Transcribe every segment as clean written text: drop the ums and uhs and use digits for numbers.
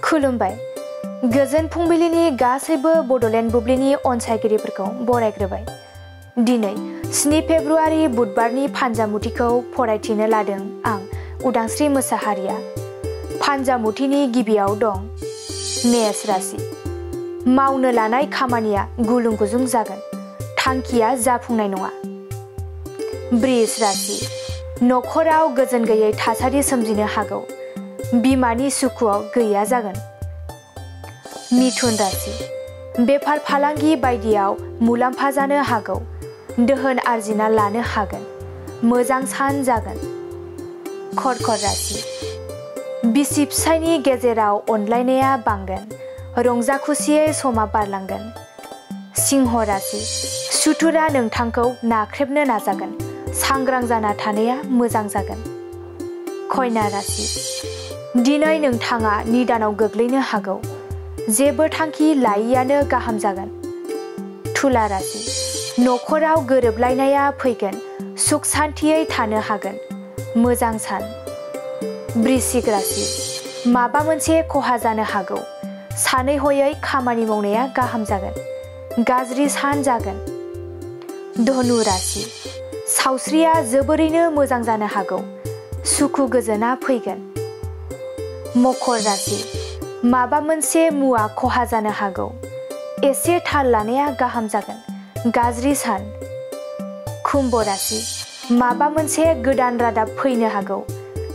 खुलुमबाय। गोजोन फुंबिलिनि गासैबो बड'लेण्ड बुब्लिनि अनसायगिरिफोरखौ बरायग्रोबाय। दिनै 7 फेब्रुआरि बुधबारनि फान्जामुथिखौ फरायथिनो लादों आं उदांस्रि मोसाहारिया। फान्जामुथिनि गिबियाव दं मेष राशि। मावनो लानाय खामानिया गुलुं गुजुं जागोन, थांखिया जाफुंनाय नङा। बृष राशि। नखराव गोजोन गैयै थासारि सोमजिनो हागौ, बिमानि सुखुआव गैया जागोन। मिथुन राशि। बेफार फालांगि बायदियाव मुलाम्फा जानो हागौ, दोहोन आरजिना लानो हागोन, मोजां सान जागोन। कर्कट राशि। बिसि फिसायनि गेजेराव अनलायनाया बांगोन, रंजा खुसियै समा बारलांगोन। सिंह राशि। सुथुरा नोंथांखौ नाख्रेबनो नाजागोन, सांग्रां जाना थानाया मोजां जागोन। कन्या राशि। दिनै नोंथाङा निदानाव गोग्लैनो हागौ, जेबो थांखि लायैयानो गाहाम जागोन। तुला राशि। नखराव गोरोबलायनाया फैगोन, सुख सान्थियै थानो हागोन, मोजां सान। वृश्चिक राशि। माबा मोनसे खहा जानो हागौ, सानै हयै खामानि मावनाया गाहाम जागोन, गाज्रि सान जागोन। धनु राशि। सावस्रिया जोबोरैनो मोजां जानो हागौ, सुखु गोजोना फैगोन। मकर राशि। माबा मोनसे मुवा खहा जानो हागौ, एसे थाल लानाया गाहाम जागोन, गाज्रि सान। कुम्भ राशि। माबा मोनसे गोदान रादाब फैनो हागौ,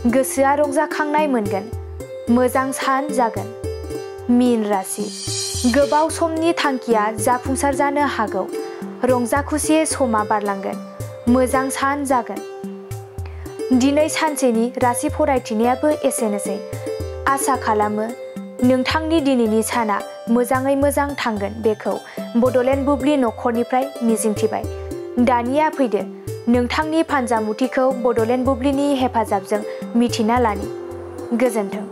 गोसोआ रंजाखांनाय मोनगोन, मोजां सान जागोन। मीन राशि। गोबाव समनि थांखिया जाफुंसार जानो हागौ, रंजा खुसियै समा बारलांगोन, मोजां सान जागोन। दिनै सानसेनि राशि फरायथिनायाबो एसेनोसै। आसा खालामो नोंथांनि दिनैनि साना मोजाङै मोजां थांगोन बेखौ बड'लेण्ड बुब्लि नखरनिफ्राय मिजिंथिबाय। दानिया फैदो नोंथांनि फान्जामुथिखौ बड'लेण्ड बुब्लिनि हेफाजाबजों मिथिना लानि। गोजोन्थों।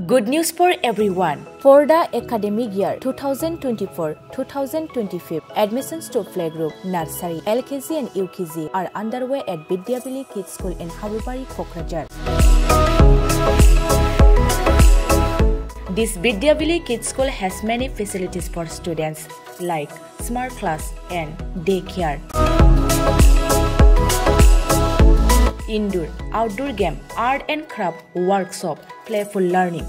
Good news for everyone. For the academic year 2024-2025, admissions to playgroup, nursery, LKG and UKG are underway at Vidyavili Kids School in Habubari, Kokrajhar. This Vidyavili Kids School has many facilities for students like smart class and daycare, indoor, outdoor game, art and craft workshop, playful learning,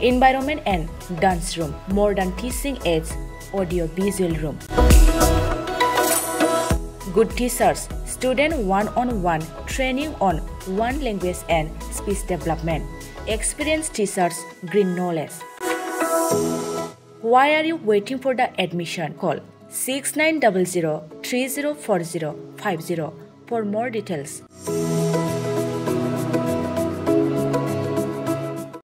environment and dance room, modern teaching aids, audio visual room. Good teachers, student one-on-one training on one language and speech development, experienced teachers, green knowledge. Why are you waiting for the admission? Call 6900 304050 for more details.